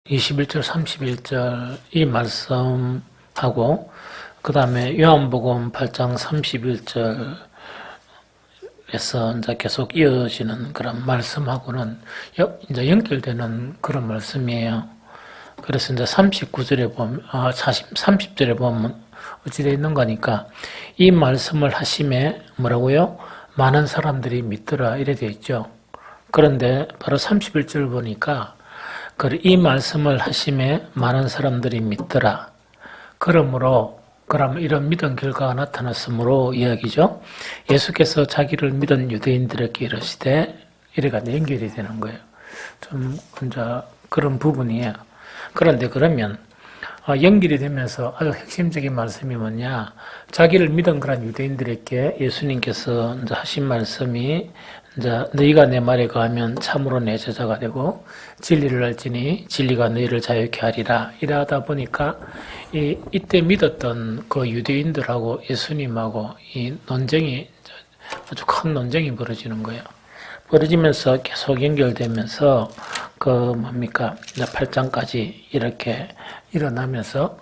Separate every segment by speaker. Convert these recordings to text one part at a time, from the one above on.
Speaker 1: 21절, 31절 이 말씀하고 그 다음에 요한복음 8장 31절에서 이제 계속 이어지는 그런 말씀하고는 이제 연결되는 그런 말씀이에요. 그래서 이제 39절에 보면, 30절에 보면 어찌되어 있는 거니까 이 말씀을 하심에 뭐라고요? 많은 사람들이 믿더라 이래 되어 있죠. 그런데 바로 31절 보니까 이 말씀을 하심에 많은 사람들이 믿더라. 그러므로 그럼 이런 믿은 결과가 나타났으므로 이야기죠. 예수께서 자기를 믿은 유대인들에게 이르시되 이래가 연결이 되는 거예요. 좀 이제 그런 부분이에요. 그런데 그러면 연결이 되면서 아주 핵심적인 말씀이 뭐냐? 자기를 믿은 그런 유대인들에게 예수님께서 이제 하신 말씀이 이제 너희가 내 말에 거하면 참으로 내 제자가 되고 진리를 알지니 진리가 너희를 자유케 하리라. 이러다 보니까 이때 믿었던 그 유대인들하고 예수님하고 이 논쟁이 아주 큰 논쟁이 벌어지는 거예요. 벌어지면서 계속 연결되면서 그 뭡니까? 8장까지 이렇게 일어나면서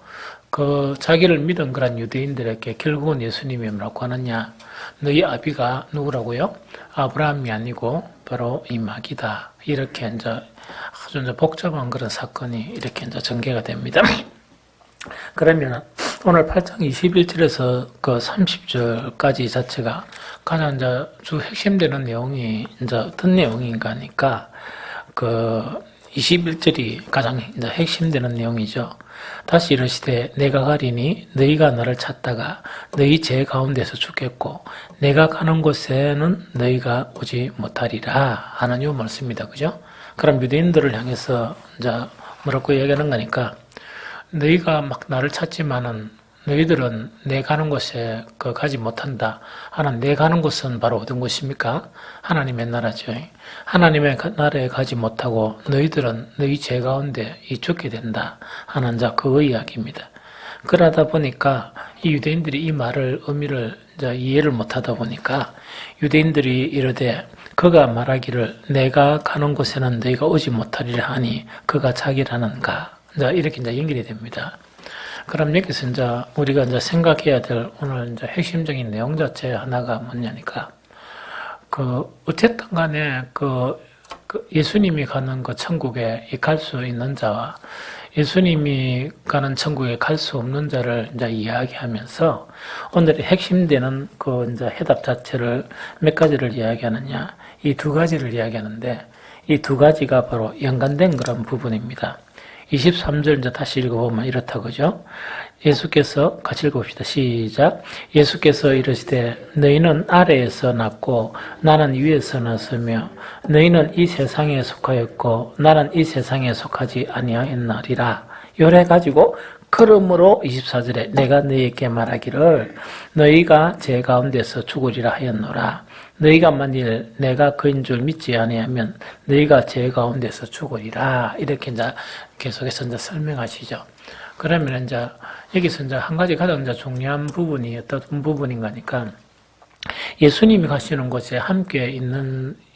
Speaker 1: 그 자기를 믿은 그런 유대인들에게 결국은 예수님이 뭐라고 하느냐? 너희 아비가 누구라고요? 아브라함이 아니고 바로 이 마귀다. 이렇게 이제 아주 이제 복잡한 그런 사건이 이렇게 이제 전개가 됩니다. 그러면 오늘 8장 21절에서 그 30절까지 자체가 가장 이제 주 핵심되는 내용이 이제 어떤 내용인가 하니까 그 21절이 가장 이제 핵심되는 내용이죠. 다시 이르시되 내가 가리니 너희가 나를 찾다가 너희 죄 가운데서 죽겠고 내가 가는 곳에는 너희가 오지 못하리라 하는 요 말씀입니다. 그죠? 그럼 유대인들을 향해서 이제 뭐라고 얘기하는 거니까 너희가 막 나를 찾지만은 너희들은 내 가는 곳에 가지 못한다 하는 내 가는 곳은 바로 어떤 곳입니까? 하나님의 나라죠. 하나님의 나라에 가지 못하고 너희들은 너희 죄 가운데 죽게 된다 하는 그 이야기입니다. 그러다 보니까 이 유대인들이 이 말을 의미를 이제 이해를 못하다 보니까 유대인들이 이르되 그가 말하기를 내가 가는 곳에는 너희가 오지 못하리라 하니 그가 자기라는가 이렇게 이제 연결이 됩니다. 그럼 여기서 이제 우리가 이제 생각해야 될 오늘 이제 핵심적인 내용 자체 하나가 뭐냐니까 어쨌든 간에 예수님이 가는 그 천국에 갈 수 있는 자와 예수님이 가는 천국에 갈 수 없는 자를 이제 이야기하면서 오늘의 핵심되는 그 이제 해답 자체를 몇 가지를 이야기하느냐 이 두 가지를 이야기하는데 이 두 가지가 바로 연관된 그런 부분입니다. 23절 이제 다시 읽어보면 이렇다 그죠? 예수께서 같이 읽어봅시다. 시작. 예수께서 이르시되 너희는 아래에서 났고 나는 위에서 났으며 너희는 이 세상에 속하였고 나는 이 세상에 속하지 아니하였나리라. 요래 가지고 그러므로 24절에 내가 너희에게 말하기를 너희가 제 가운데서 죽으리라 하였노라. 너희가 만일 내가 그인 줄 믿지 아니하면 너희가 제 가운데서 죽으리라. 이렇게 이제 계속해서 이제 설명하시죠. 그러면 이제 여기서 이제 한 가지 가장 이제 중요한 부분이 어떤 부분인가 하니까 예수님이 가시는 곳에 함께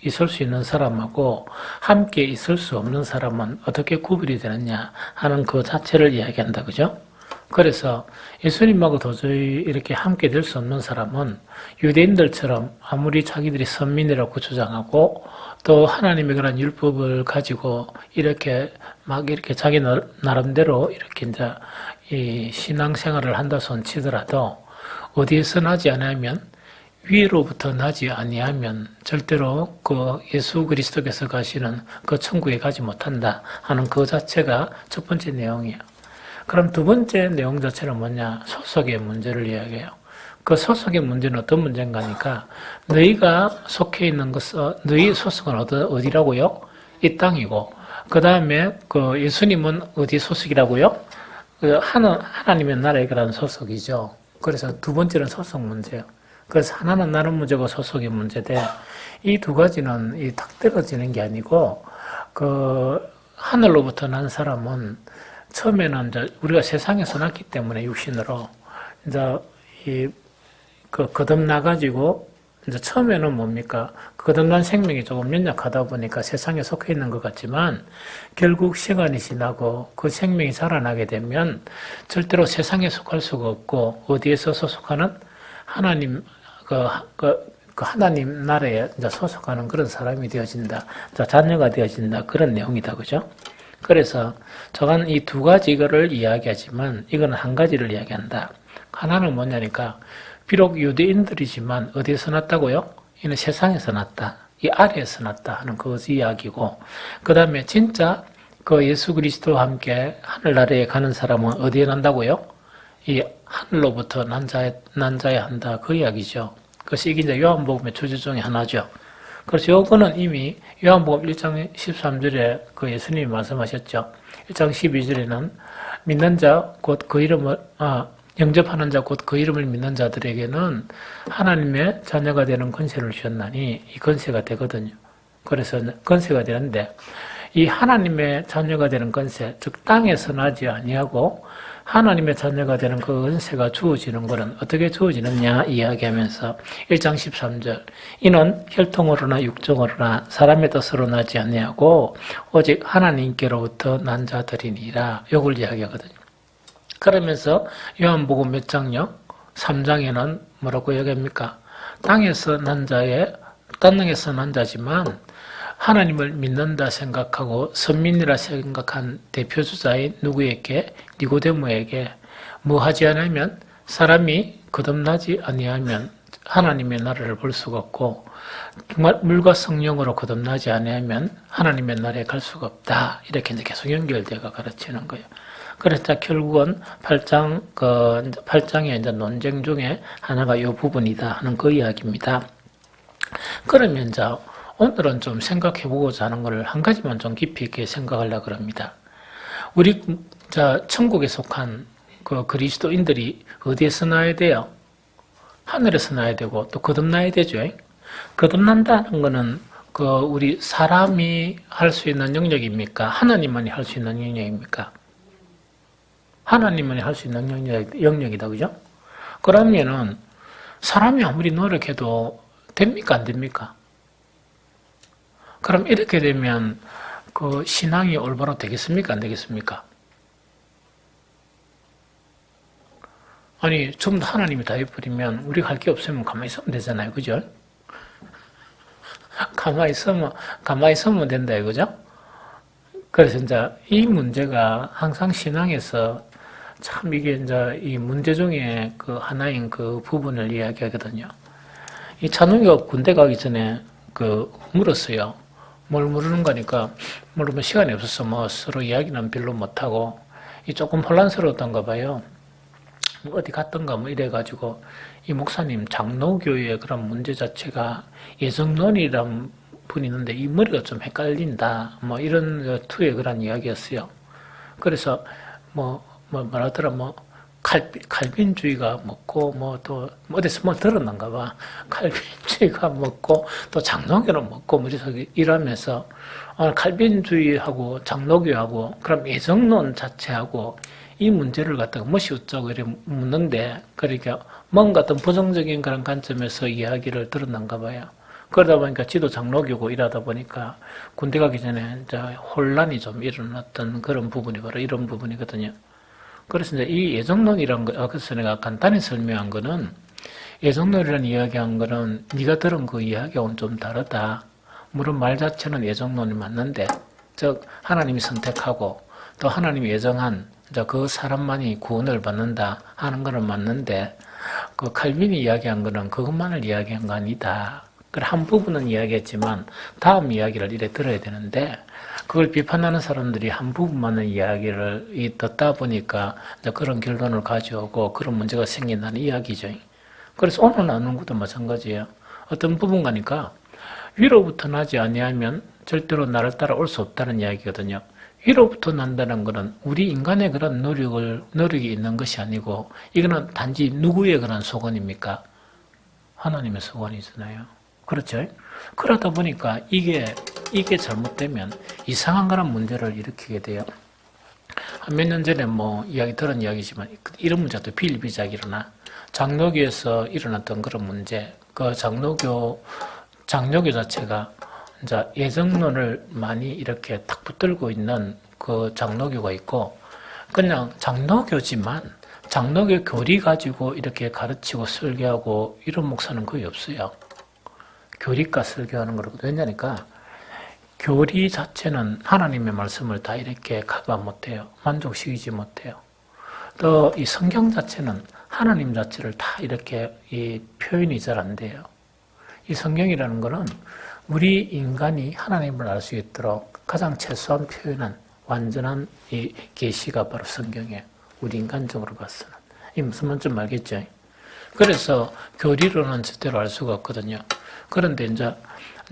Speaker 1: 있을 수 있는 사람하고 함께 있을 수 없는 사람은 어떻게 구별이 되느냐 하는 그 자체를 이야기한다. 그죠? 그래서 예수님하고 도저히 이렇게 함께 될 수 없는 사람은 유대인들처럼 아무리 자기들이 선민이라고 주장하고 또 하나님의 그런 율법을 가지고 이렇게 막 이렇게 자기 나름대로 이렇게 이제 이 신앙생활을 한다 손 치더라도 어디에서 나지 않으면 위로부터 나지 아니하면 절대로 그 예수 그리스도께서 가시는 그 천국에 가지 못한다 하는 그 자체가 첫 번째 내용이에요. 그럼 두 번째 내용 자체는 뭐냐? 소속의 문제를 이야기해요. 그 소속의 문제는 어떤 문제인가 하니까 너희가 속해 있는 것은 너희 소속은 어디라고요? 이 땅이고 그 다음에 그 예수님은 어디 소속이라고요? 하나님의 나라에 그런 소속이죠. 그래서 두 번째는 소속 문제예요. 그래서 하나는 나는 문제고 소속의 문제인데 이 두 가지는 딱 떨어지는 게 아니고 하늘로부터 난 사람은 처음에는 이제 우리가 세상에서 났기 때문에 육신으로 이제 거듭나가지고 이제 처음에는 뭡니까? 거듭난 생명이 조금 연약하다 보니까 세상에 속해 있는 것 같지만 결국 시간이 지나고 그 생명이 자라나게 되면 절대로 세상에 속할 수가 없고 어디에서 소속하는 하나님 그 하나님 나라에 이제 소속하는 그런 사람이 되어진다. 자녀가 되어진다. 그런 내용이다. 그죠? 그래서 저간 이 두 가지 이거를 이야기하지만 이거는 한 가지를 이야기한다. 하나는 뭐냐니까 비록 유대인들이지만 어디에서 났다고요? 이는 세상에서 났다. 이 아래에서 났다 하는 그 이야기고 그 다음에 진짜 그 예수 그리스도와 함께 하늘나라에 가는 사람은 어디에 난다고요? 이 하늘로부터 난자야 한다. 그 이야기죠. 그것이 이게 이제 요한복음의 주제 중에 하나죠. 그래서 요거는 이미 요한복음 1장 13절에 그 예수님이 말씀하셨죠. 1장 12절에는 믿는 자, 곧 그 이름을, 영접하는 자, 곧 그 이름을 믿는 자들에게는 하나님의 자녀가 되는 권세를 주셨나니 이 권세가 되거든요. 그래서 권세가 되는데 이 하나님의 자녀가 되는 권세, 즉 땅에서 나지 아니하고 하나님의 자녀가 되는 그 권세가 주어지는 것은 어떻게 주어지느냐 이야기하면서 1장 13절 이는 혈통으로나 육정으로나 사람의 뜻으로 나지 아니하고 오직 하나님께로부터 난 자들이니라 요걸 이야기하거든요. 그러면서 요한복음 몇 장요? 3장에는 뭐라고 얘기합니까? 땅에서 난 자지만 하나님을 믿는다 생각하고 선민이라 생각한 대표주자인 누구에게? 니고데모에게 뭐 하지 않으면 사람이 거듭나지 아니하면 하나님의 나라를 볼 수가 없고 물과 성령으로 거듭나지 아니하면 하나님의 나라에 갈 수가 없다. 이렇게 이제 계속 연결되어 가르치는 거예요. 그래서 결국은 8장의 이제 논쟁 중에 하나가 이 부분이다 하는 그 이야기입니다. 그러면 이제 오늘은 좀 생각해보고자 하는 것을 한 가지만 좀 깊이 있게 생각하려고 합니다. 우리, 천국에 속한 그 그리스도인들이 어디에서 나야 돼요? 하늘에서 나야 되고, 또 거듭나야 되죠. 거듭난다는 것은 우리 사람이 할 수 있는 영역입니까? 하나님만이 할 수 있는 영역입니까? 하나님만이 할 수 있는 영역이다, 그죠? 그러면은, 사람이 아무리 노력해도 됩니까? 안 됩니까? 그럼 이렇게 되면 그 신앙이 올바로 되겠습니까? 안 되겠습니까? 아니, 전부 다 하나님이 다 해버리면 우리가 할 게 없으면 가만히 있으면 되잖아요. 그죠? 가만히 있으면 된다, 이거죠? 그래서 이제 이 문제가 항상 신앙에서 참 이게 이제 이 문제 중에 그 하나인 그 부분을 이야기하거든요. 이 찬웅이가 군대 가기 전에 물었어요. 뭘 물는 거니까, 물으면 시간이 없어서 뭐 서로 이야기는 별로 못하고, 조금 혼란스러웠던가 봐요. 어디 갔던가 뭐 이래가지고, 이 목사님 장로교의 그런 문제 자체가 예정론이란 분이 있는데, 이 머리가 좀 헷갈린다. 뭐 이런 투의 그런 이야기였어요. 그래서 뭐라더라, 칼빈주의가 먹고, 어디서 들었는가 봐. 칼빈주의가 먹고, 또 장로교는 먹고, 이러면서, 칼빈주의하고 장로교하고, 그럼 예정론 자체하고, 이 문제를 갖다가 무엇이 어쩌고 이렇게 묻는데, 그러니까 뭔가 어떤 부정적인 그런 관점에서 이야기를 들었는가 봐요. 그러다 보니까 지도 장로교고 이러다 보니까 군대 가기 전에 이제 혼란이 좀 일어났던 그런 부분이 바로 이런 부분이거든요. 그래서 이제 이 예정론이라는 거, 그래서 내가 간단히 설명한 거는 예정론이라는 이야기한 거는 네가 들은 그 이야기하고는 좀 다르다. 물론 말 자체는 예정론이 맞는데, 즉 하나님이 선택하고 또 하나님이 예정한 그 사람만이 구원을 받는다 하는 거는 맞는데, 그 칼빈이 이야기한 거는 그것만을 이야기한 거 아니다. 그래 한 부분은 이야기했지만 다음 이야기를 이래 들어야 되는데. 그걸 비판하는 사람들이 한 부분만의 이야기를 듣다 보니까 그런 결론을 가져오고 그런 문제가 생긴다는 이야기죠. 그래서 오늘 나누는 것도 마찬가지예요. 어떤 부분 가니까 위로부터 나지 아니하면 절대로 나를 따라 올 수 없다는 이야기거든요. 위로부터 난다는 것은 우리 인간의 그런 노력이 있는 것이 아니고 이거는 단지 누구의 그런 소원입니까? 하나님의 소원이잖아요. 그렇죠? 그러다 보니까 이게 잘못되면 이상한 그런 문제를 일으키게 돼요. 몇 년 전에 들은 이야기지만 이런 문제도 비일비재하게 일어나 장로교에서 일어났던 그런 문제, 그 장로교 자체가 이제 예정론을 많이 이렇게 탁 붙들고 있는 그 장로교가 있고, 그냥 장로교지만 장로교 교리 가지고 이렇게 가르치고 설교하고 이런 목사는 거의 없어요. 교리과 설교하는 거라고도. 왜냐니까 교리 자체는 하나님의 말씀을 다 이렇게 커버 못해요. 만족시키지 못해요. 또 이 성경 자체는 하나님 자체를 다 이렇게 이 표현이 잘 안 돼요. 이 성경이라는 거는 우리 인간이 하나님을 알 수 있도록 가장 최소한 표현한 완전한 이 계시가 바로 성경이에요. 우리 인간적으로 봐서는. 이 무슨 말인지 알겠죠? 그래서 교리로는 제대로 알 수가 없거든요. 그런데 이제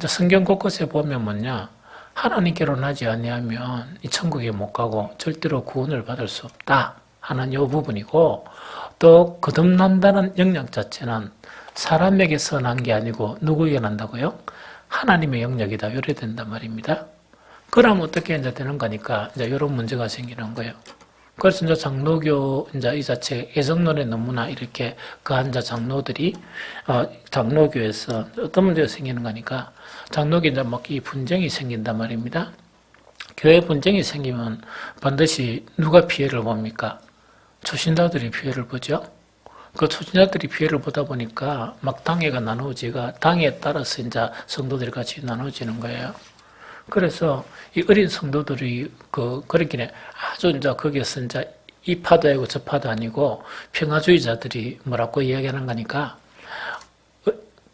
Speaker 1: 성경 곳곳에 보면 뭐냐, 하나님께로 나지 아니하면 이 천국에 못 가고 절대로 구원을 받을 수 없다 하는 이 부분이고, 또 거듭난다는 영역 자체는 사람에게서 난 게 아니고 누구에게 난다고요? 하나님의 영역이다. 이래 된단 말입니다. 그럼 어떻게 이제 되는 거니까 이제 이런 문제가 생기는 거예요. 그래서 이제 장로교 이제 이 자체 예정론에 너무나 이렇게 그한 장로들이 장로교에서 어떤 문제가 생기는 거니까 장로교 이제 막 이 분쟁이 생긴단 말입니다. 교회 분쟁이 생기면 반드시 누가 피해를 봅니까? 초신자들이 피해를 보죠. 그 초신자들이 피해를 보다 보니까 막 당회가 나누어지가 당회에 따라서 이제 성도들이 같이 나눠지는 거예요. 그래서 이 어린 성도들이 그렇긴 아주 이제 거기에서 이제 이 파도 아니고 저 파도 아니고 평화주의자들이 뭐라고 이야기하는 거니까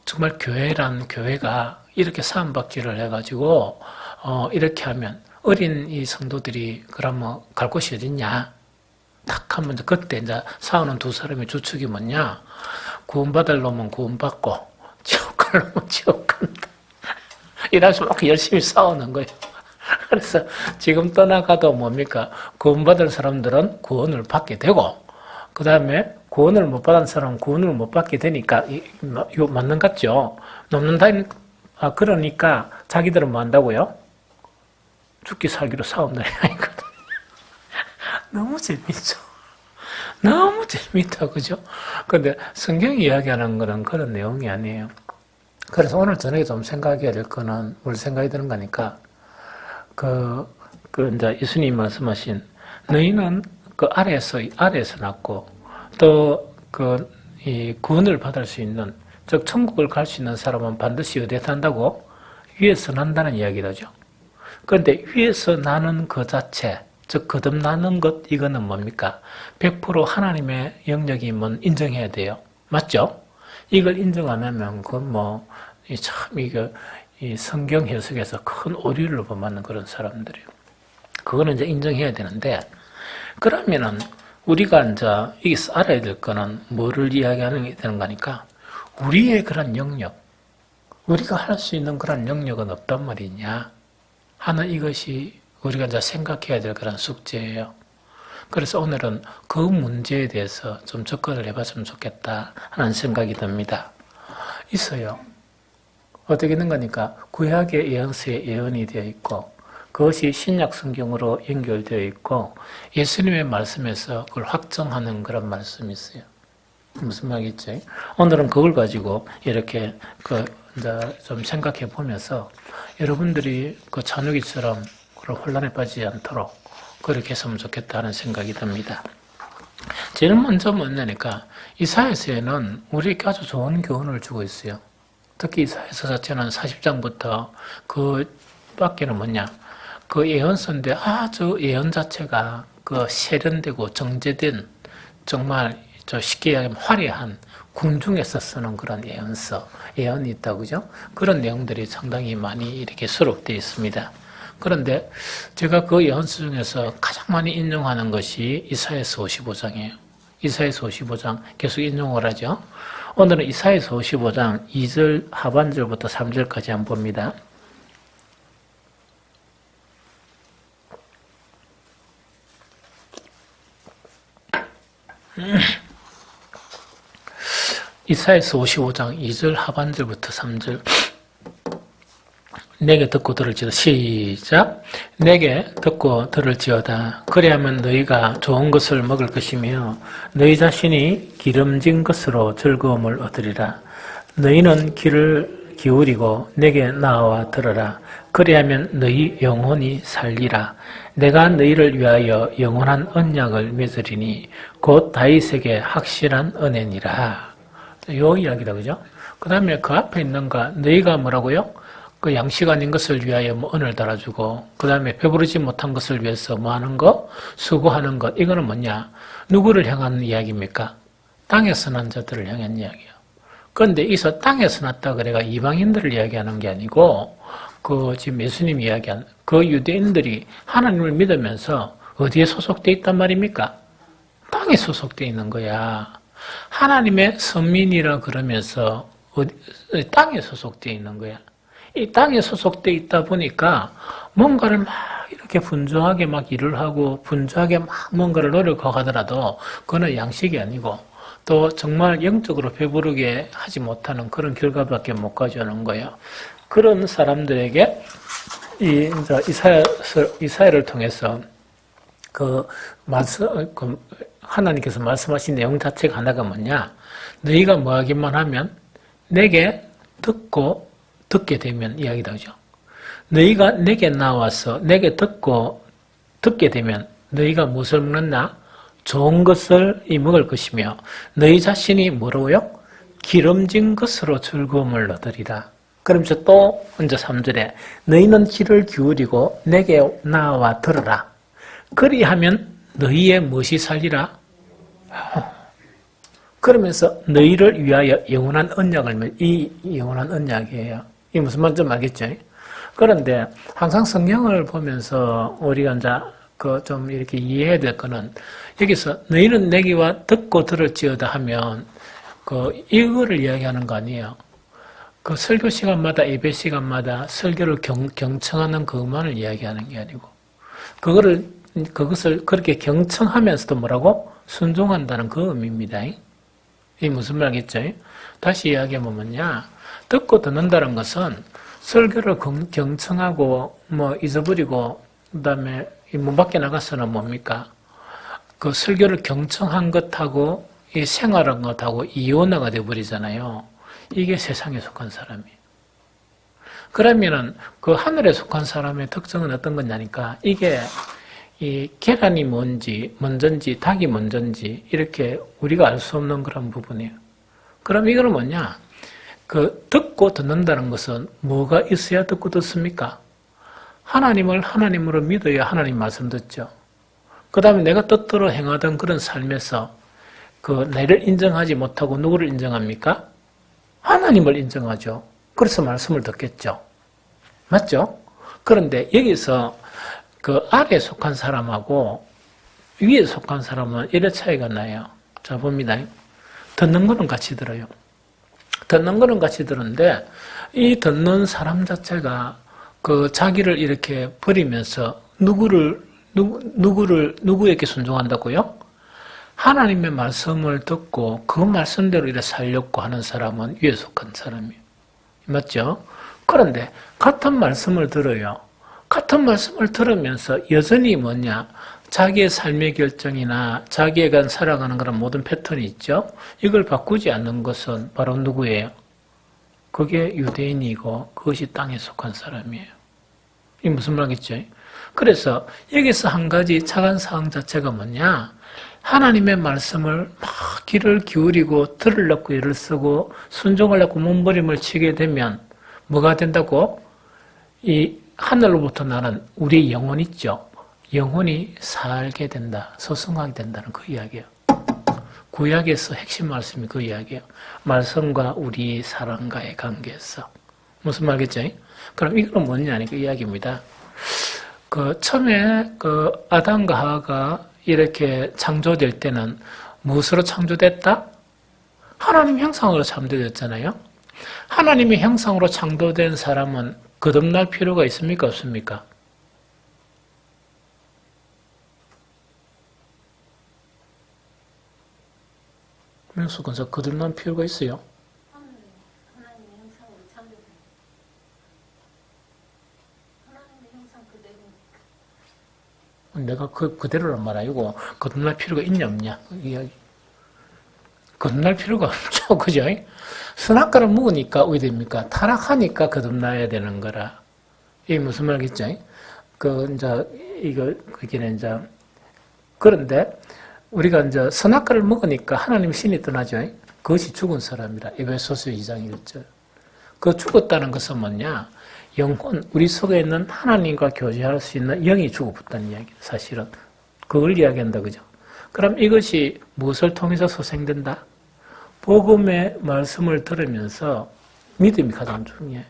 Speaker 1: 정말 교회가 이렇게 사안받기를 해가지고 이렇게 하면 어린 이 성도들이 그러면 갈 곳이 어딨냐? 딱 하면 그때 이제 싸우는 두 사람의 주축이 뭐냐? 구원받을 놈은 구원받고 지옥 갈 놈은 지옥 간다. 이래서 막 열심히 싸우는 거예요. 그래서 지금 떠나가도 뭡니까? 구원받을 사람들은 구원을 받게 되고, 그 다음에 구원을 못 받은 사람은 구원을 못 받게 되니까, 이거 맞는 것 같죠? 그러니까 자기들은 뭐 한다고요? 죽기 살기로 싸운다. 너무 재밌죠? 너무 재밌다, 그죠? 근데 성경이 이야기하는 거는 그런 내용이 아니에요. 그래서 오늘 저녁에 좀 생각해야 될 거는 뭘 생각이 드는 거니까, 이제 예수님이 말씀하신, 너희는 그 아래에서 낳고, 또 이 구원을 받을 수 있는, 즉, 천국을 갈 수 있는 사람은 반드시 어디에 난다고? 위에서 난다는 이야기라죠. 그런데 위에서 나는 그 자체, 즉, 거듭나는 것, 이거는 뭡니까? 100% 하나님의 영역이면 인정해야 돼요. 맞죠? 이걸 인정 안 하면, 그건 이 성경 해석에서 큰 오류를 범하는 그런 사람들이에요. 그거는 이제 인정해야 되는데, 그러면은, 우리가 이제 여기서 알아야 될 거는 뭐를 이야기하는 게 되는 거니까, 우리의 그런 영역, 우리가 할 수 있는 그런 영역은 없단 말이냐 하는 이것이 우리가 이제 생각해야 될 그런 숙제예요. 그래서 오늘은 그 문제에 대해서 좀 접근을 해봤으면 좋겠다 하는 생각이 듭니다. 있어요. 어떻게 있는 거니까 구약의 예언서에 예언이 되어 있고 그것이 신약 성경으로 연결되어 있고 예수님의 말씀에서 그걸 확정하는 그런 말씀이 있어요. 무슨 말이겠죠? 오늘은 그걸 가지고 이렇게 이제 좀 생각해 보면서 여러분들이 찬욱이처럼 그런 혼란에 빠지지 않도록 그렇게 했으면 좋겠다는 생각이 듭니다. 제일 먼저 뭐냐니까 이사야서에는 우리에게 아주 좋은 교훈을 주고 있어요. 특히 이사야서 자체는 40장부터 그 밖에는 뭐냐, 그 예언서인데 아주 예언 자체가 세련되고 정제된 정말 쉽게 이야기하면 화려한 궁중에서 쓰는 그런 예언이 있다고 그죠? 그런 내용들이 상당히 많이 이렇게 수록되어 있습니다. 그런데 제가 그 예언서 중에서 가장 많이 인용하는 것이 이사야서 55장이에요. 이사야서 55장 계속 인용을 하죠. 오늘은 이사야서 55장 2절 하반절부터 3절까지 한번 봅니다. 이사야서 55장 2절 하반절부터 3절 내게 듣고 들을지어다. 시작. 내게 듣고 들을지어다. 그리하면 너희가 좋은 것을 먹을 것이며 너희 자신이 기름진 것으로 즐거움을 얻으리라. 너희는 귀를 기울이고 내게 나와 들으라. 그리하면 너희 영혼이 살리라. 내가 너희를 위하여 영원한 언약을 맺으리니 곧 다윗에게 확실한 은혜니라. 요 이야기다, 그죠? 그 다음에 그 앞에 있는 거, 너희가 뭐라고요? 그 양식 아닌 것을 위하여 뭐 은을 달아주고, 그 다음에 배부르지 못한 것을 위해서 뭐 하는 거? 수고하는 것. 이거는 뭐냐? 누구를 향한 이야기입니까? 땅에서 난 자들을 향한 이야기예요. 그런데 이서 땅에서 났다 그래가 이방인들을 이야기하는 게 아니고, 그 지금 예수님이 이야기한 그 유대인들이 하나님을 믿으면서 어디에 소속돼 있단 말입니까? 땅에 소속돼 있는 거야. 하나님의 선민이라 그러면서 땅에 소속돼 있는 거야. 이 땅에 소속돼 있다 보니까 뭔가를 막 이렇게 분주하게 막 일을 하고 분주하게 막 뭔가를 노력하더라도 그거는 양식이 아니고 또 정말 영적으로 배부르게 하지 못하는 그런 결과밖에 못 가져오는 거예요. 그런 사람들에게 이사야를 통해서 하나님께서 말씀하신 내용 자체가 하나가 뭐냐? 너희가 뭐 하기만 하면 내게 듣게 되면 이야기다, 그죠? 너희가 내게 나와서 내게 듣게 되면 너희가 무엇을 먹는다? 좋은 것을 먹을 것이며 너희 자신이 뭐라고요? 기름진 것으로 즐거움을 얻으리라. 그러면서 또 먼저 3절에 너희는 귀를 기울이고 내게 나와 들으라. 그리하면 너희의 무엇이 살리라? 그러면서 너희를 위하여 영원한 언약을 이 영원한 언약이에요. 이게 무슨 말인지 알겠죠? 그런데 항상 성경을 보면서 우리가 이제 좀 이렇게 이해해야 될 거는 여기서 너희는 내게와 듣고 들을지어다 하면 이거를 이야기하는 거 아니에요. 그 설교 시간마다 예배 시간마다 설교를 경청하는 그것만을 이야기하는 게 아니고 그것을 그렇게 경청하면서도 뭐라고? 순종한다는 그 의미입니다. 이게 무슨 말이겠죠? 다시 이야기하면 뭐냐? 듣고 듣는다는 것은 설교를 경청하고 뭐 잊어버리고 그다음에 문 밖에 나가서는 뭡니까? 그 설교를 경청한 것하고 이 생활한 것하고 이원화가 되어버리잖아요. 이게 세상에 속한 사람이에요. 그러면은 그 하늘에 속한 사람의 특징은 어떤 거냐니까 이게 이 계란이 먼저인지 닭이 먼저인지 이렇게 우리가 알 수 없는 그런 부분이에요. 그럼 이거는 뭐냐? 듣고 듣는다는 것은 뭐가 있어야 듣고 듣습니까? 하나님을 하나님으로 믿어야 하나님 말씀 듣죠. 그 다음에 내가 뜻대로 행하던 그런 삶에서 나를 인정하지 못하고 누구를 인정합니까? 하나님을 인정하죠. 그래서 말씀을 듣겠죠. 맞죠? 그런데 여기서 아래에 속한 사람하고 위에 속한 사람은 이래 차이가 나요. 자, 봅니다. 듣는 거는 같이 들어요. 듣는 거는 같이 들었는데 이 듣는 사람 자체가 자기를 이렇게 버리면서 누구에게 순종한다고요? 하나님의 말씀을 듣고 그 말씀대로 이렇게 살려고 하는 사람은 위에 속한 사람이에요. 맞죠? 그런데 같은 말씀을 들어요. 같은 말씀을 들으면서 여전히 뭐냐? 자기의 삶의 결정이나 자기가 살아가는 그런 모든 패턴이 있죠? 이걸 바꾸지 않는 것은 바로 누구예요? 그게 유대인이고 그것이 땅에 속한 사람이에요. 이게 무슨 말이겠죠? 그래서 여기서 한 가지 착한 사항 자체가 뭐냐? 하나님의 말씀을 막 귀를 기울이고 들으려고 애를 쓰고 순종하려고 몸부림을 치게 되면 뭐가 된다고? 이 하늘로부터 나는 우리의 영혼 있죠. 영혼이 살게 된다. 소승하게 된다는 그 이야기예요. 구약에서 핵심 말씀이 그 이야기예요. 말씀과 우리 사람과의 관계에서. 무슨 말겠죠? 그럼 이거는 뭐냐니 그 이야기입니다. 처음에 아담과 하와가 이렇게 창조될 때는 무엇으로 창조됐다? 하나님 형상으로 창조됐잖아요. 하나님의 형상으로 창조된 사람은 거듭날 필요가 있습니까? 없습니까? 명수 권사 거듭날 필요가 있어요?
Speaker 2: 하나님의 형상으로 창조된 하나님의 형상 그대로
Speaker 1: 내가 그대로란 말 아니고 거듭날 필요가 있냐 없냐 이야기. 거듭날 필요가 없죠. 그죠? 선악과를 먹으니까 어떻게 됩니까? 타락하니까 거듭나야 되는 거라. 이게 무슨 말이겠죠? 그런데 우리가 이제 선악과를 먹으니까 하나님 신이 떠나죠. 그것이 죽은 사람이라. 에베소서 2장 1절. 그 죽었다는 것은 뭐냐? 영혼, 우리 속에 있는 하나님과 교제할 수 있는 영이 죽어붙다는 이야기. 사실은 그걸 이야기한다, 그죠? 그럼 이것이 무엇을 통해서 소생된다? 복음의 말씀을 들으면서 믿음이 가장 중요해.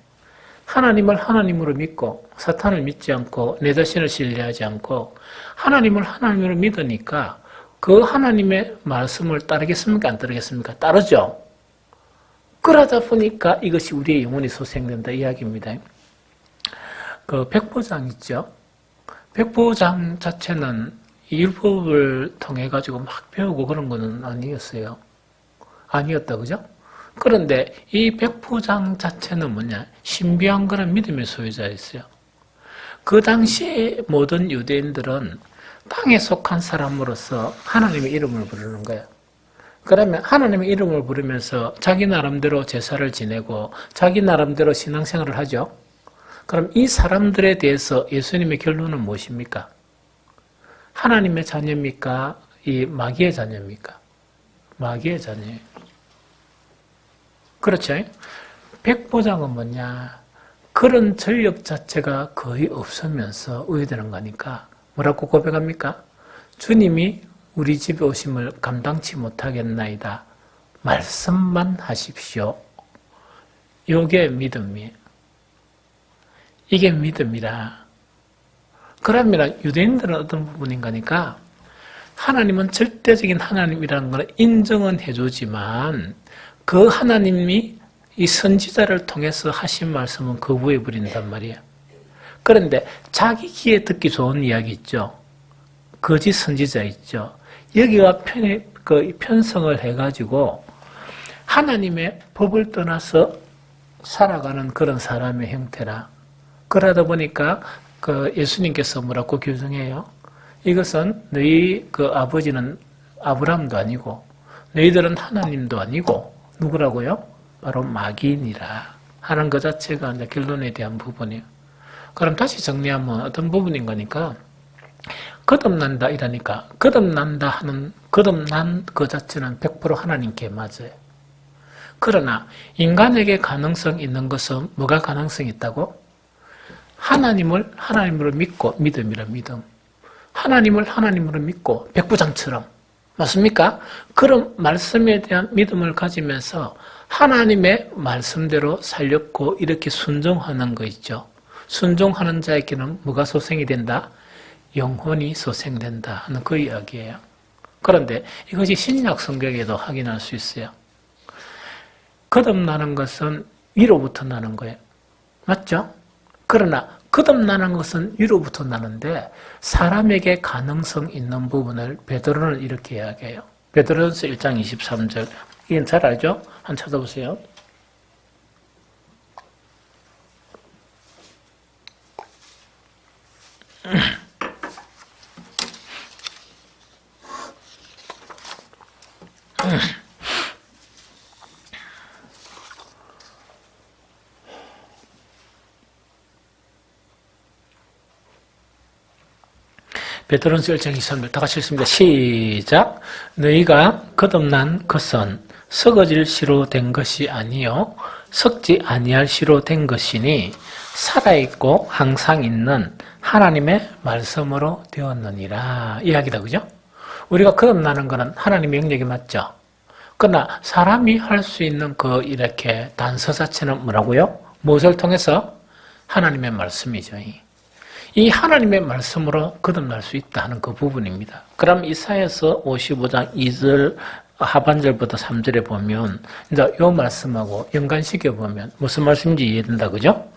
Speaker 1: 하나님을 하나님으로 믿고 사탄을 믿지 않고 내 자신을 신뢰하지 않고 하나님을 하나님으로 믿으니까 그 하나님의 말씀을 따르겠습니까? 안 따르겠습니까? 따르죠. 그러다 보니까 이것이 우리의 영혼이 소생된다 이야기입니다. 그 백보장 있죠? 백보장 자체는 율법을 통해 가지고 막 배우고 그런 거는 아니었어요. 아니었다, 그죠? 그런데 이 백부장 자체는 뭐냐? 신비한 그런 믿음의 소유자였어요. 그 당시에 모든 유대인들은 땅에 속한 사람으로서 하나님의 이름을 부르는 거예요. 그러면 하나님의 이름을 부르면서 자기 나름대로 제사를 지내고 자기 나름대로 신앙생활을 하죠. 그럼 이 사람들에 대해서 예수님의 결론은 무엇입니까? 하나님의 자녀입니까? 이 마귀의 자녀입니까? 마귀의 자녀예요. 그렇죠? 백보장은 뭐냐? 그런 전력 자체가 거의 없으면서 의되는 거니까 뭐라고 고백합니까? 주님이 우리 집에 오심을 감당치 못하겠나이다. 말씀만 하십시오. 이게 믿음이에요. 이게 믿음이라. 그러면 유대인들은 어떤 부분인가니까 하나님은 절대적인 하나님이라는 걸 인정은 해주지만 그 하나님이 이 선지자를 통해서 하신 말씀은 거부해 버린단 말이에요. 그런데 자기 귀에 듣기 좋은 이야기 있죠. 거짓 선지자 있죠. 여기가 편성을 해가지고 하나님의 법을 떠나서 살아가는 그런 사람의 형태라. 그러다 보니까 예수님께서 뭐라고 규정해요? 이것은 너희 아버지는 아브라함도 아니고 너희들은 하나님도 아니고 누구라고요? 바로 마귀인이라 하는 것 자체가 이제 결론에 대한 부분이에요. 그럼 다시 정리하면 어떤 부분인 거니까 거듭난다 이러니까 거듭난다 하는 거듭난 그 자체는 100% 하나님께 맞아요. 그러나 인간에게 가능성 있는 것은 뭐가 가능성이 있다고? 하나님을 하나님으로 믿고 믿음이라 믿음. 하나님을 하나님으로 믿고 백부장처럼 맞습니까? 그런 말씀에 대한 믿음을 가지면서 하나님의 말씀대로 살렸고 이렇게 순종하는 거 있죠. 순종하는 자에게는 뭐가 소생이 된다? 영혼이 소생된다 하는 그 이야기예요. 그런데 이것이 신약 성경에도 확인할 수 있어요. 거듭나는 것은 위로부터 나는 거예요. 맞죠? 그러나 거듭나는 것은 위로부터 나는데 사람에게 가능성 있는 부분을 베드로는 이렇게 이야기해요. 베드로전서 1장 23절. 이건 잘 알죠? 한번 찾아보세요. 베드로전서 1장 23절 다 같이 읽습니다. 시작. 너희가 거듭난 것은 썩어질 씨로 된 것이 아니요 썩지 아니할 씨로 된 것이니 살아있고 항상 있는 하나님의 말씀으로 되었느니라. 이야기다, 그죠? 우리가 거듭나는 것은 하나님의 영역이 맞죠? 그러나 사람이 할 수 있는 이렇게 단서 자체는 뭐라고요? 무엇을 통해서? 하나님의 말씀이죠. 이 하나님의 말씀으로 거듭날 수 있다 하는 그 부분입니다. 그럼 이사야서 55장 2절 하반절부터 3절에 보면 이제 이 말씀하고 연관시켜 보면 무슨 말씀인지 이해된다, 그죠?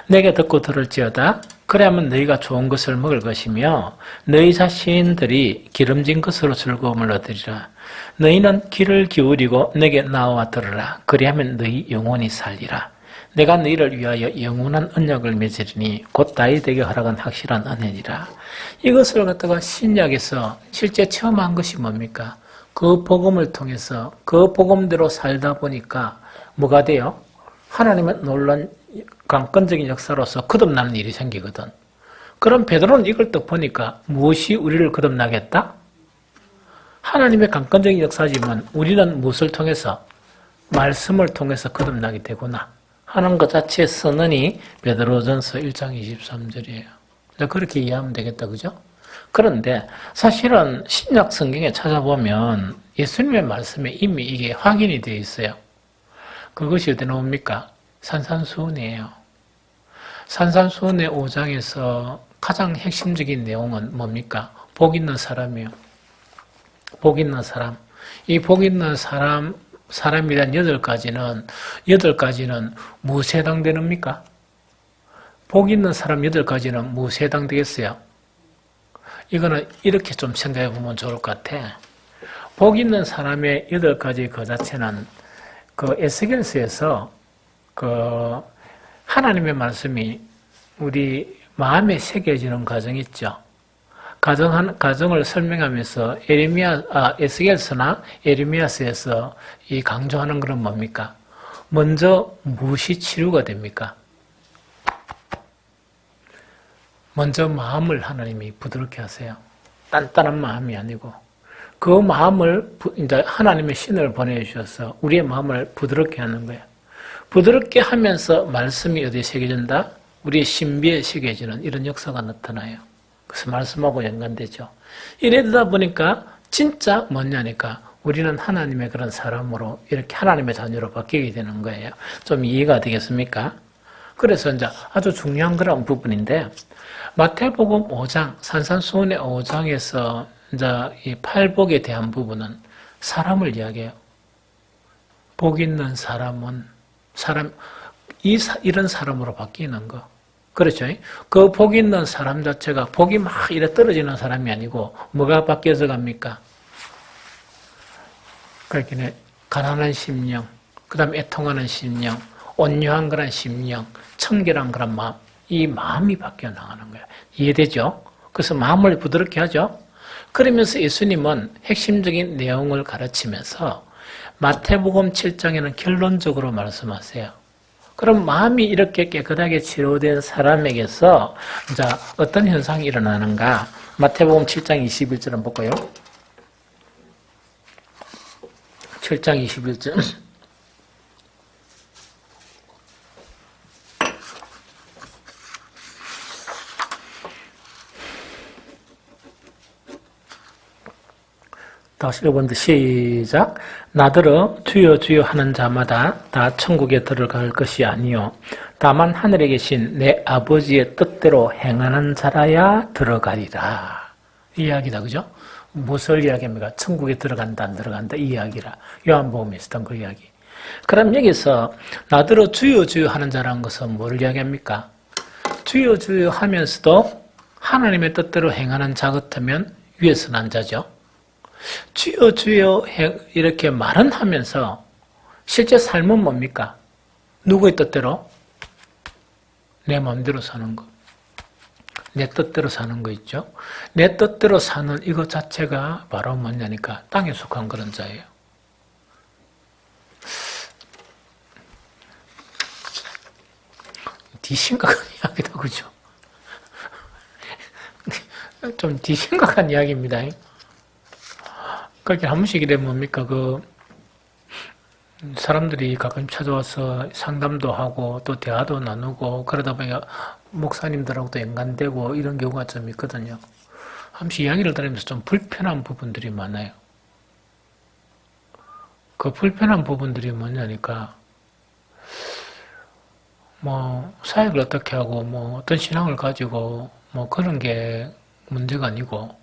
Speaker 1: 내게 듣고 들을지어다. 그래야면 너희가 좋은 것을 먹을 것이며 너희 자신들이 기름진 것으로 즐거움을 얻으리라. 너희는 귀를 기울이고 내게 나와 들으라. 그리하면 너희 영혼이 살리라. 내가 너희를 위하여 영원한 언약을 맺으리니 곧 다윗에게 허락한 확실한 은혜니라. 이것을 갖다가 신약에서 실제 체험한 것이 뭡니까? 그 복음을 통해서 그 복음대로 살다 보니까 뭐가 돼요? 하나님의 놀란 강권적인 역사로서 거듭나는 일이 생기거든. 그럼 베드로는 이걸 딱 보니까 무엇이 우리를 거듭나겠다? 하나님의 강권적인 역사지만 우리는 무엇을 통해서? 말씀을 통해서 거듭나게 되구나 하는 것 자체의 선언이 베드로전서 1장 23절이에요. 그렇게 이해하면 되겠다, 그죠? 그런데 사실은 신약 성경에 찾아보면 예수님의 말씀에 이미 이게 확인이 되어 있어요. 그것이 어디 나옵니까? 산산수훈이에요. 산산수훈의 5장에서 가장 핵심적인 내용은 뭡니까? 복 있는 사람이에요. 복 있는 사람. 이 복 있는 사람에 대한 8가지는 무엇에 해당되는입니까? 복 있는 사람 8가지는 무엇에 해당되겠어요? 이거는 이렇게 좀 생각해 보면 좋을 것 같아. 복 있는 사람의 8가지 그 자체는 그 에스겔서에서 그 하나님의 말씀이 우리 마음에 새겨지는 과정이 있죠. 가정을 설명하면서 에스겔서나 에르미야서에서 이 강조하는 것은 뭡니까? 먼저 무엇이 치유가 됩니까? 먼저 마음을 하나님이 부드럽게 하세요. 단단한 마음이 아니고 그 마음을 이제 하나님의 신을 보내주셔서 우리의 마음을 부드럽게 하는 거예요. 부드럽게 하면서 말씀이 어디에 새겨진다? 우리의 신비에 새겨지는 이런 역사가 나타나요. 그래서 말씀하고 연관되죠. 이러다 보니까 진짜 뭐냐니까 우리는 하나님의 그런 사람으로 이렇게 하나님의 자녀로 바뀌게 되는 거예요. 좀 이해가 되겠습니까? 그래서 이제 아주 중요한 그런 부분인데 마태복음 5장, 산산수훈의 5장에서 이제 이 팔복에 대한 부분은 사람을 이야기해요. 복 있는 사람은 이런 사람으로 바뀌는 거. 그렇죠? 그 복 있는 사람 자체가 복이 막 이래 떨어지는 사람이 아니고 뭐가 바뀌어서 갑니까? 그렇게 가난한 심령, 그 다음에 애통하는 심령, 온유한 그런 심령, 청결한 그런 마음, 이 마음이 바뀌어 나가는 거예요. 이해되죠? 그래서 마음을 부드럽게 하죠. 그러면서 예수님은 핵심적인 내용을 가르치면서 마태복음 7장에는 결론적으로 말씀하세요. 그럼 마음이 이렇게 깨끗하게 치료된 사람에게서 자, 어떤 현상이 일어나는가? 마태복음 7장 21절 한번 볼까요? 7장 21절. 다시 여러분들 시작. 나더러 주여 주여 하는 자마다 다 천국에 들어갈 것이 아니요 다만 하늘에 계신 내 아버지의 뜻대로 행하는 자라야 들어가리라. 이 이야기다, 그죠? 무엇을 이야기합니까? 천국에 들어간다 안 들어간다 이 이야기라. 요한복음에 있었던 그 이야기. 그럼 여기서 나더러 주여 주여 하는 자라는 것은 뭘 이야기합니까? 주여 주여 하면서도 하나님의 뜻대로 행하는 자 같으면 위에서 난 자죠. 주여 주여 이렇게 말은 하면서 실제 삶은 뭡니까? 누구의 뜻대로? 내 마음대로 사는 거. 내 뜻대로 사는 거 있죠? 내 뜻대로 사는 이것 자체가 바로 뭐냐니까 땅에 속한 그런 자예요. 뒤심각한 이야기다, 그죠? 좀 뒤심각한 이야기입니다. 그렇게 한 번씩 이래 뭡니까? 사람들이 가끔 찾아와서 상담도 하고 또 대화도 나누고 그러다 보니까 목사님들하고도 연관되고 이런 경우가 좀 있거든요. 한 번씩 이야기를 들으면서 좀 불편한 부분들이 많아요. 그 불편한 부분들이 뭐냐니까 사역을 어떻게 하고 어떤 신앙을 가지고 그런 게 문제가 아니고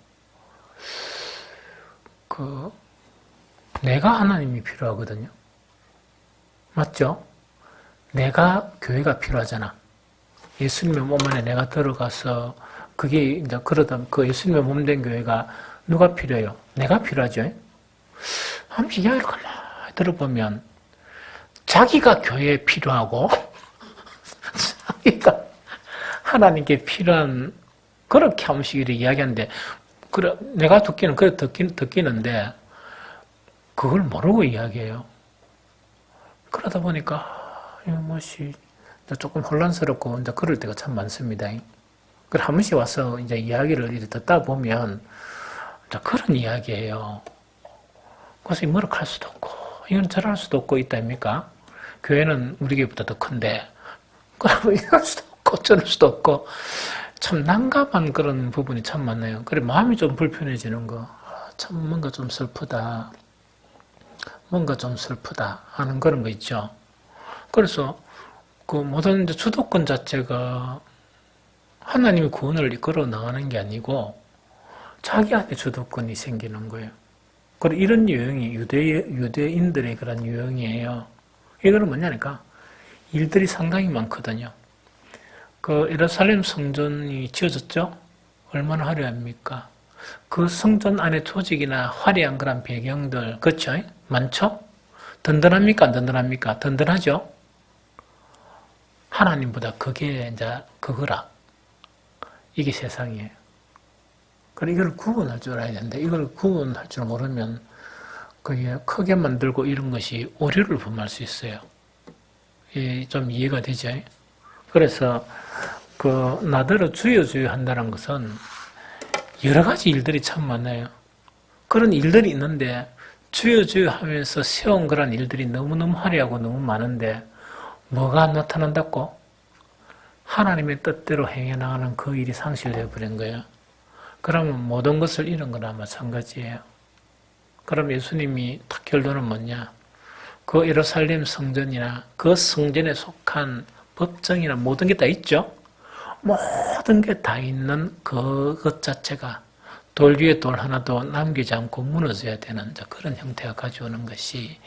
Speaker 1: 내가 하나님이 필요하거든요. 맞죠? 내가 교회가 필요하잖아. 예수님의 몸 안에 내가 들어가서 그게 이제 그러다 그 예수님의 몸 된 교회가 누가 필요해요? 내가 필요하죠. 한번 이야기를 가만히 들어보면 자기가 교회에 필요하고 자기가 하나님께 필요한 그렇게 한 번씩 이야기하는데 내가 듣기는 그래 듣기는데 그걸 모르고 이야기해요. 그러다 보니까 이거 뭐시 조금 혼란스럽고 이제 그럴 때가 참 많습니다. 그래 한 번씩 와서 이제 이야기를 이렇게 듣다 보면 이제 그런 이야기예요. 그래서 뭐라할 수도 없고 이건 저럴 수도 없고 있다입니까? 교회는 우리 교회보다 더 큰데 그러면 이럴 수도 없고 저럴 수도 없고 참 난감한 그런 부분이 참 많아요. 그래 마음이 좀 불편해지는 거. 참 뭔가 좀 슬프다. 뭔가 좀 슬프다 하는 그런 거 있죠. 그래서 그 모든 주도권 자체가 하나님의 구원을 이끌어 나가는 게 아니고 자기한테 주도권이 생기는 거예요. 그리고 이런 유형이 유대인들의 그런 유형이에요. 이거는 뭐냐니까 일들이 상당히 많거든요. 그 예루살렘 성전이 지어졌죠? 얼마나 화려합니까? 그 성전 안에 조직이나 화려한 그런 배경들, 그렇죠? 많죠? 든든합니까? 안 든든합니까? 든든하죠? 하나님보다 그게 이제 그거라. 이게 세상이에요. 그래 이걸 구분할 줄 알아야 되는데 이걸 구분할 줄 모르면 그게 크게 만들고 이런 것이 오류를 범할 수 있어요. 좀 이해가 되죠? 그래서 그 나더러 주여 주여 한다는 것은 여러 가지 일들이 참 많아요. 그런 일들이 있는데 주여 주여 하면서 세운 그런 일들이 너무너무 화려하고 너무 많은데 뭐가 나타난다고? 하나님의 뜻대로 행해나가는 그 일이 상실되어 버린 거예요. 그러면 모든 것을 잃은 거나 마찬가지예요. 그럼 예수님이 딱 결론은 뭐냐? 그 예루살렘 성전이나 그 성전에 속한 법정이나 모든 게 다 있죠? 모든 게 다 있는 그것 자체가 돌 위에 돌 하나도 남기지 않고 무너져야 되는 그런 형태가 가져오는 것이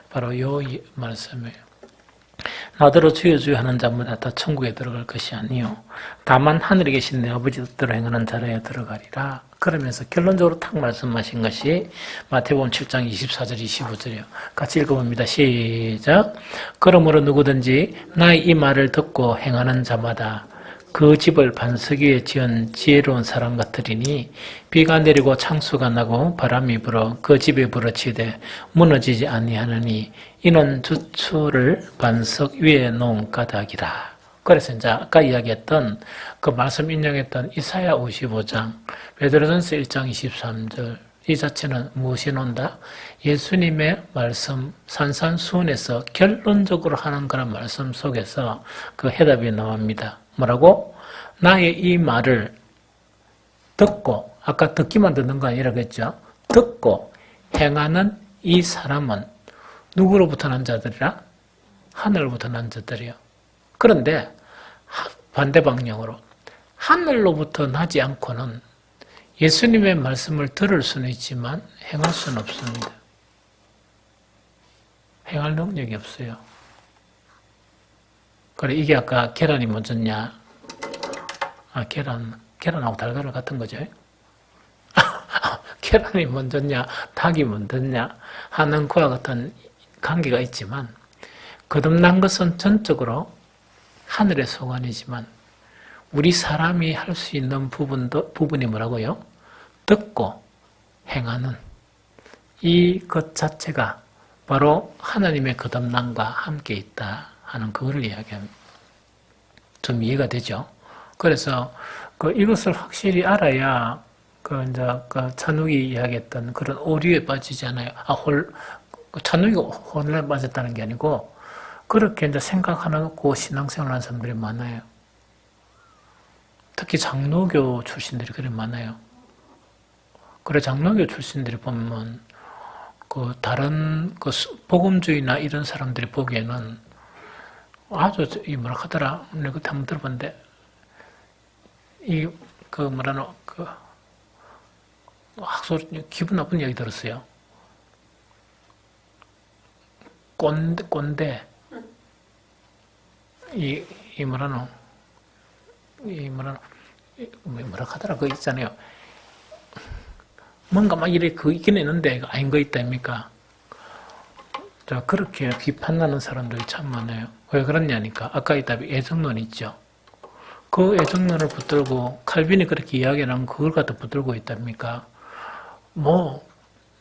Speaker 1: 바로 이 말씀이에요. 나더러 주여 주여 하는 자마다 다 천국에 들어갈 것이 아니요 다만 하늘에 계신 내 아버지 뜻대로 행하는 자라야 들어가리라. 그러면서 결론적으로 딱 말씀하신 것이 마태복음 7장 24절 25절이에요. 같이 읽어봅니다. 시작. 그러므로 누구든지 나의 이 말을 듣고 행하는 자마다 그 집을 반석 위에 지은 지혜로운 사람 같으리니 비가 내리고 창수가 나고 바람이 불어 그 집에 부러치되 무너지지 아니하느니 이는 주추를 반석 위에 놓은 까닭이라. 그래서 이제 아까 이야기했던 그 말씀 인용했던 이사야 55장 베드로전서 1장 23절 이 자체는 무엇이 논다? 예수님의 말씀 산산수훈에서 결론적으로 하는 그런 말씀 속에서 그 해답이 나옵니다. 뭐라고? 나의 이 말을 듣고 아까 듣기만 듣는 거 아니라겠죠? 듣고 행하는 이 사람은 누구로부터 난 자들이라? 하늘로부터 난 자들이요. 그런데 반대 방향으로 하늘로부터 나지 않고는 예수님의 말씀을 들을 수는 있지만 행할 수는 없습니다. 행할 능력이 없어요. 그래 이게 아까 계란이 먼저냐? 계란하고 달걀을 같은 거죠. 계란이 먼저냐, 닭이 먼저냐 하는 그와 같은 관계가 있지만 거듭난 것은 전적으로 하늘의 소관이지만 우리 사람이 할 수 있는 부분이 뭐라고요? 듣고 행하는 이 것 자체가 바로 하나님의 거듭남과 함께 있다 하는 그거를 이야기합니다. 좀 이해가 되죠? 그래서 이것을 확실히 알아야 이제 찬욱이 이야기했던 그런 오류에 빠지지 않아요. 찬욱이가 혼란에 빠졌다는 게 아니고 그렇게 이제 생각하고 신앙생활하는 사람들이 많아요. 특히 장로교 출신들이 그래 많아요. 그래 장로교 출신들이 보면 다른 복음주의나 이런 사람들이 보기에는 아주 뭐라 하더라. 내가 그때 한번 들어봤는데 학소리 기분 나쁜 이야기 들었어요. 꼰대 뭐라 하더라. 그거 있잖아요. 뭔가 막 이래 있긴 있는데 아닌 거 있다입니까? 자, 그렇게 비판하는 사람들이 참 많아요. 왜 그러냐니까 아까 이따 애정론 있죠. 그 애정론을 붙들고 칼빈이 그렇게 이야기하는 그걸 갖다 붙들고 있답니까?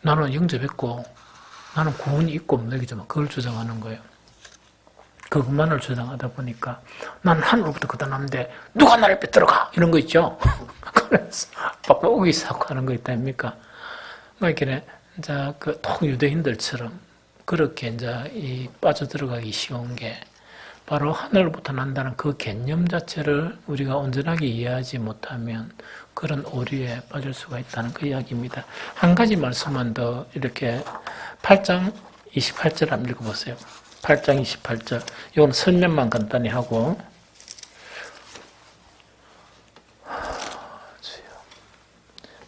Speaker 1: 나는 영접했고 나는 구원이 있고 없는 게지만 그걸 주장하는 거예요. 그것만을 주장하다 보니까 난 하늘로부터 거듭났는데 누가 나를 빼들어가 이런 거 있죠. 그래서 빡빡하게 사고 하는 거 있다 아닙니까? 뭐 이렇게 이제 그 유대인들처럼 그렇게 이제 이 빠져들어가기 쉬운 게 바로 하늘로부터 난다는 그 개념 자체를 우리가 온전하게 이해하지 못하면 그런 오류에 빠질 수가 있다는 그 이야기입니다. 한 가지 말씀만 더 이렇게 8장 28절 한번 읽어보세요. 8장 28절. 이건 설명만 간단히 하고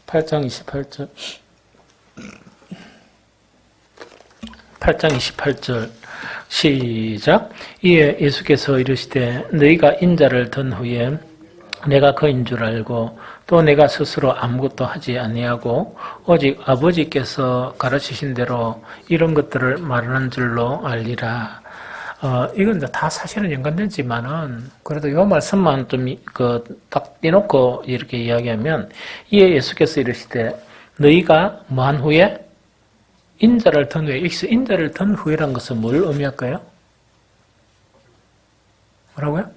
Speaker 1: 8장 28절 8장 28절 시작. 이에 예수께서 이르시되 너희가 인자를 든 후에 내가 그인 줄 알고 또 내가 스스로 아무것도 하지 아니하고 오직 아버지께서 가르치신 대로 이런 것들을 말하는 줄로 알리라. 이건 다 사실은 연관되지만은 그래도 이 말씀만 좀 딱 떼놓고 이렇게 이야기하면 이에 예수께서 이르시되 너희가 뭐한 후에 인자를 든 후에 여기서 인자를 든 후에란 것은 뭘 의미할까요? 뭐라고요?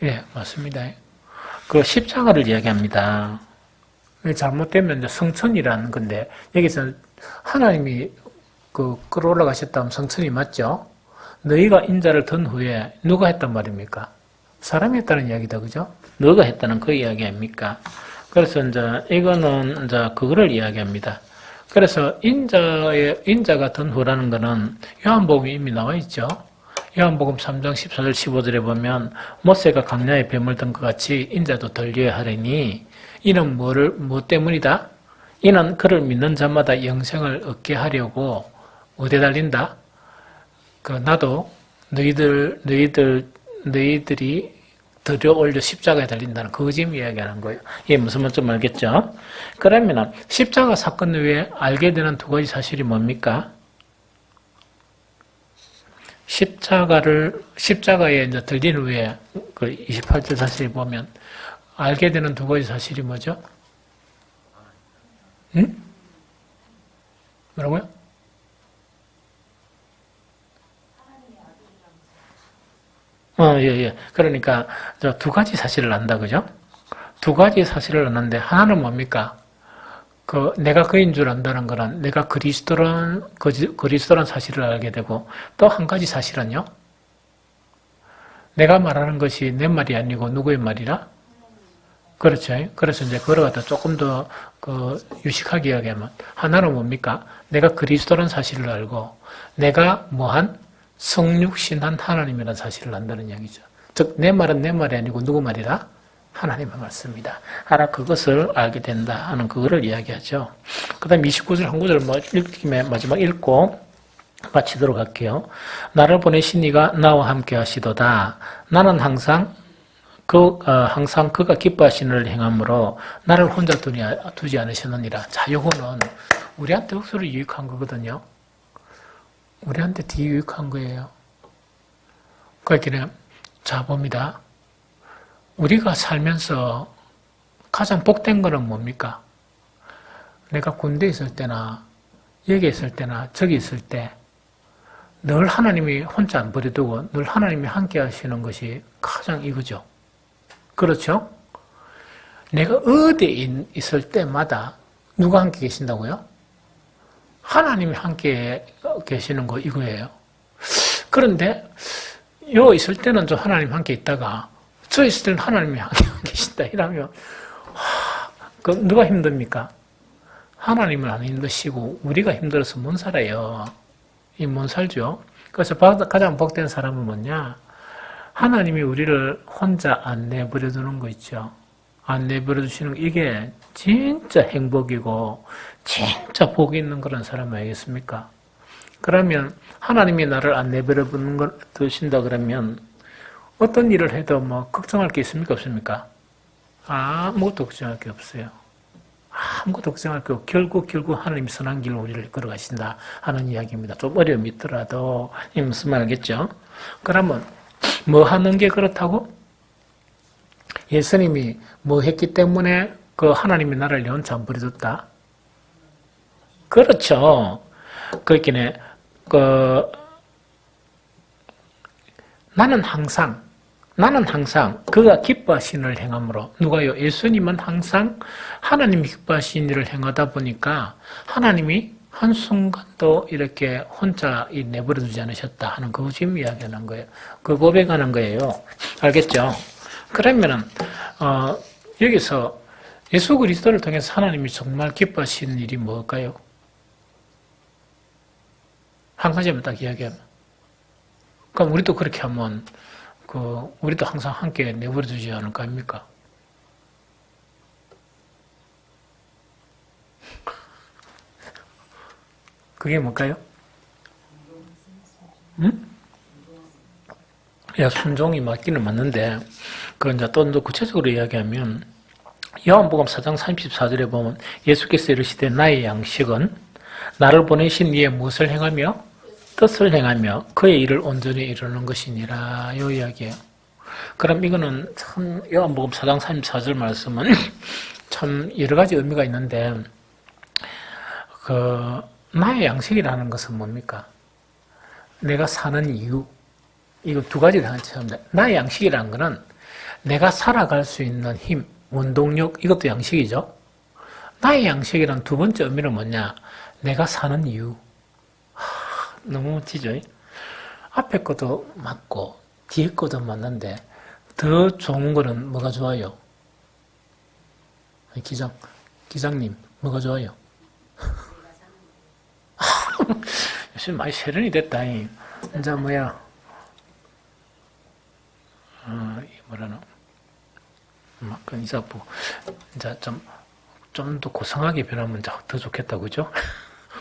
Speaker 1: 예, 맞습니다. 그 십자가를 이야기합니다. 잘못되면 이제 성천이라는 건데 여기서 하나님이 끌어올라가셨다면 성천이 맞죠? 너희가 인자를 든 후에 누가 했단 말입니까? 사람이 했다는 이야기다, 그죠? 너가 했다는 그 이야기 아닙니까? 그래서 이제 이거는 이제 그거를 이야기합니다. 그래서 인자가 든 후라는 거는 요한복음에 이미 나와 있죠. 요한복음 3장 14절 15절에 보면 모세가 광야에 뱀을 든 것 같이 인자도 들려야 하리니 이는 뭐 때문이다? 이는 그를 믿는 자마다 영생을 얻게 하려고 어디에 달린다? 나도 너희들이 들여 올려 십자가에 달린다는 그거 지금 이야기하는 거예요. 이게 무슨 말인지 좀 알겠죠? 그러면 십자가 사건 후에 알게 되는 두 가지 사실이 뭡니까? 십자가에 이제 들린 후에 그 28절 사실을 보면 알게 되는 두 가지 사실이 뭐죠? 응? 뭐라고요? 예. 그러니까 두 가지 사실을 안다, 그죠? 두 가지 사실을 아는데 하나는 뭡니까? 내가 그인 줄 안다는 거는 내가 그리스도란 사실을 알게 되고 또 한 가지 사실은요. 내가 말하는 것이 내 말이 아니고 누구의 말이라? 그렇죠. 그래서 이제 그걸 갖다 조금 더 유식하게 이야기하면 하나는 뭡니까? 내가 그리스도란 사실을 알고 내가 뭐한 성육신한 하나님이라는 사실을 안다는 이야기죠. 즉 내 말은 내 말이 아니고 누구 말이라? 하나님의 말씀이다. 하나 그것을 알게 된다 하는 그거를 이야기하죠. 그 다음 29절 한 구절 읽기에 마지막 읽고 마치도록 할게요. 나를 보내신 이가 나와 함께 하시도다. 나는 항상 그가 기뻐하시는 일을 행함으로 나를 혼자 두지 않으셨느니라. 자, 요거는 우리한테 억수로 유익한 거거든요. 우리한테 되게 유익한 거예요. 그러니까 자 봅니다. 우리가 살면서 가장 복된 거는 뭡니까? 내가 군대에 있을 때나 여기 있을 때나 저기 있을 때 늘 하나님이 혼자 안 버려두고 늘 하나님이 함께 하시는 것이 가장 이거죠. 그렇죠? 내가 어디에 있을 때마다 누가 함께 계신다고요? 하나님이 함께 계시는 거 이거예요. 그런데 요 있을 때는 좀 하나님 함께 있다가 저 있을 때는 하나님이 함께 계신다 이러면 누가 힘듭니까? 하나님은 안 힘드시고 우리가 힘들어서 못 살아요. 못 살죠. 그래서 가장 복된 사람은 뭐냐? 하나님이 우리를 혼자 안 내버려 두는 거 있죠. 안 내버려 두시는 거 이게 진짜 행복이고 진짜 복이 있는 그런 사람 아니겠습니까? 그러면 하나님이 나를 안 내버려 두신다 그러면 어떤 일을 해도 뭐 걱정할 게 있습니까? 없습니까? 아무것도 걱정할 게 없어요. 아무것도 걱정할 게 없고 결국 하나님이 선한 길로 우리를 걸어가신다 하는 이야기입니다. 좀 어려움이 있더라도 무슨 말 알겠죠? 그러면 뭐 하는 게 그렇다고? 예수님이 뭐 했기 때문에 그 하나님이 나를 영원치 안 버려뒀다? 그렇죠. 그렇긴 나는 항상 그가 기뻐하시는 일을 행함으로 누가요? 예수님은 항상 하나님이 기뻐하시는 일을 행하다 보니까 하나님이 한순간도 이렇게 혼자 내버려 두지 않으셨다 하는 그거 지금 이야기하는 거예요. 그 고백하는 거예요. 알겠죠? 그러면은 여기서 예수 그리스도를 통해서 하나님이 정말 기뻐하시는 일이 뭘까요? 한 가지만 딱 이야기하면. 그럼 우리도 그렇게 하면 우리도 항상 함께 내버려 두지 않을 거 아닙니까? 그게 뭘까요? 응? 야, 순종이 맞기는 맞는데, 이제 또 구체적으로 이야기하면, 요한복음 4장 34절에 보면, 예수께서 이르시되 나의 양식은 나를 보내신 이에 무엇을 행하며? 뜻을 행하며 그의 일을 온전히 이루는 것이니라. 이 이야기예요. 그럼 이거는 참, 요한복음 4장 34절 말씀은 참 여러 가지 의미가 있는데, 나의 양식이라는 것은 뭡니까? 내가 사는 이유. 이거 두 가지를 같이 합니다. 나의 양식이라는 것은 내가 살아갈 수 있는 힘, 원동력, 이것도 양식이죠. 나의 양식이란 두 번째 의미는 뭐냐? 내가 사는 이유. 너무 멋지죠? 앞에 것도 맞고 뒤에 것도 맞는데 더 좋은 거는 뭐가 좋아요? 기장님 뭐가 좋아요? 요즘 많이 세련이 됐다. 이제 뭐야? 뭐라나? 이제 이제 좀 더 고상하게 변하면 더 좋겠다, 그죠?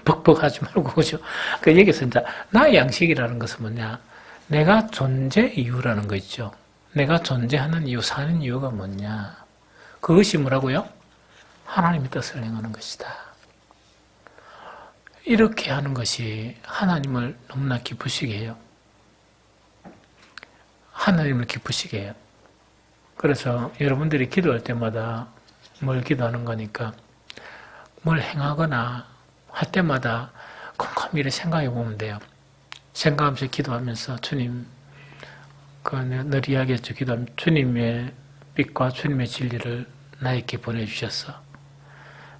Speaker 1: 벅벅하지 말고, 그죠? 여기서 이제 나의 양식이라는 것은 뭐냐? 내가 존재 이유라는 거 있죠. 내가 존재하는 이유, 사는 이유가 뭐냐? 그것이 뭐라고요? 하나님의 뜻을 행하는 것이다. 이렇게 하는 것이 하나님을 너무나 기쁘시게 해요. 하나님을 기쁘시게 해요. 그래서 여러분들이 기도할 때마다 뭘 기도하는 거니까 뭘 행하거나 할 때마다 곰곰이 이렇게 생각해 보면 돼요. 생각하면서 기도하면서 주님, 늘 이야기했죠. 기도하면 주님의 빛과 주님의 진리를 나에게 보내주셔서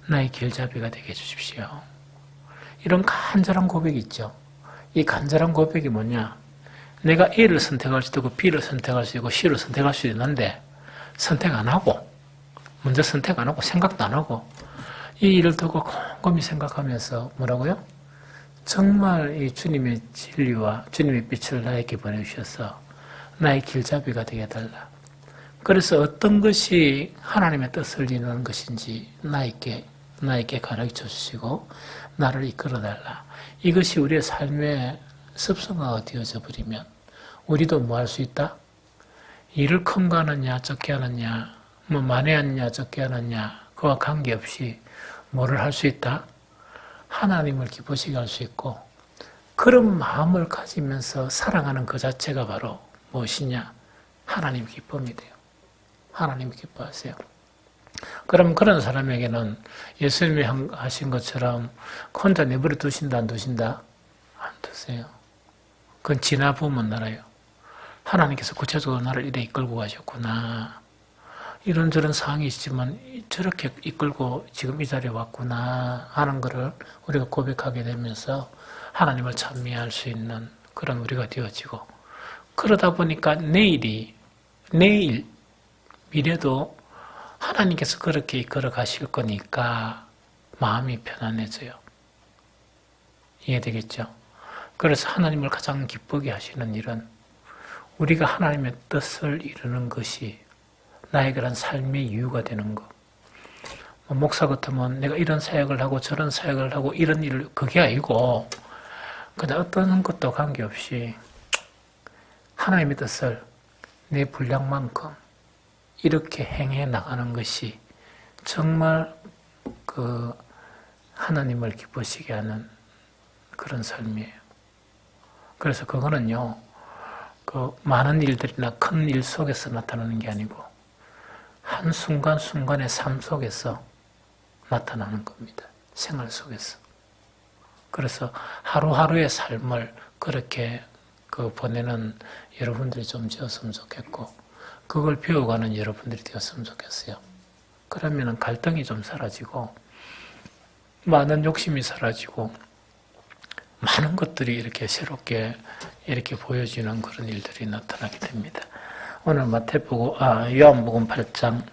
Speaker 1: 나의 길잡이가 되게 해주십시오. 이런 간절한 고백이 있죠. 이 간절한 고백이 뭐냐? 내가 A를 선택할 수도 있고 B를 선택할 수 있고 C를 선택할 수 있는데 선택 안 하고 먼저 선택 안 하고 생각도 안 하고 이 일을 두고 곰곰이 생각하면서 뭐라고요? 정말 이 주님의 진리와 주님의 빛을 나에게 보내주셔서 나의 길잡이가 되게 해달라. 그래서 어떤 것이 하나님의 뜻을 이루는 것인지 나에게 가르쳐 주시고 나를 이끌어달라. 이것이 우리의 삶의 습성화가 되어져 버리면 우리도 뭐 할 수 있다? 일을 큰 거 하느냐 적게 하느냐 많이 하느냐 적게 하느냐 그와 관계없이 뭐를 할 수 있다? 하나님을 기쁘시게 할 수 있고 그런 마음을 가지면서 사랑하는 그 자체가 바로 무엇이냐? 하나님 기쁨이 돼요. 하나님 기뻐하세요. 그럼 그런 사람에게는 예수님이 하신 것처럼 혼자 내버려 두신다 안 두신다? 안 두세요. 그건 지나보면 알아요. 하나님께서 구체적으로 나를 이래 이끌고 가셨구나. 이런저런 상황이 있지만 저렇게 이끌고 지금 이 자리에 왔구나 하는 것을 우리가 고백하게 되면서 하나님을 찬미할 수 있는 그런 우리가 되어지고 그러다 보니까 내일, 미래도 하나님께서 그렇게 이끌어 가실 거니까 마음이 편안해져요. 이해되겠죠? 그래서 하나님을 가장 기쁘게 하시는 일은 우리가 하나님의 뜻을 이루는 것이 나에게는 삶의 이유가 되는 거. 목사 같으면 내가 이런 사역을 하고 저런 사역을 하고 이런 일을 그게 아니고 그냥 어떤 것도 관계없이 하나님의 뜻을 내 분량만큼 이렇게 행해 나가는 것이 정말 하나님을 기쁘시게 하는 그런 삶이에요. 그래서 그거는요, 많은 일들이나 큰 일 속에서 나타나는 게 아니고 한순간순간의 삶 속에서 나타나는 겁니다. 생활 속에서. 그래서 하루하루의 삶을 그렇게 보내는 여러분들이 좀 되었으면 좋겠고, 그걸 배워가는 여러분들이 되었으면 좋겠어요. 그러면 갈등이 좀 사라지고, 많은 욕심이 사라지고, 많은 것들이 이렇게 새롭게 이렇게 보여지는 그런 일들이 나타나게 됩니다. 오늘 요한복음 8장,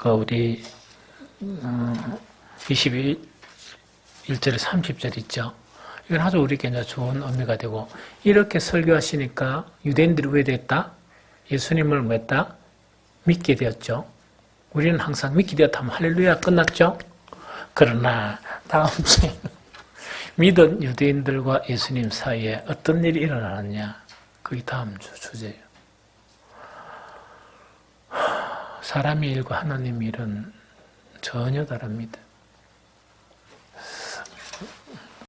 Speaker 1: 우리, 21절에 30절 있죠. 이건 아주 우리에게 이제 좋은 의미가 되고, 이렇게 설교하시니까 유대인들이 왜 됐다? 예수님을 뭐 했다? 믿게 되었죠. 우리는 항상 믿게 되었다 하면 할렐루야 끝났죠. 그러나 다음 주에는 믿은 유대인들과 예수님 사이에 어떤 일이 일어나느냐, 그게 다음 주 주제예요. 사람의 일과 하나님의 일은 전혀 다릅니다.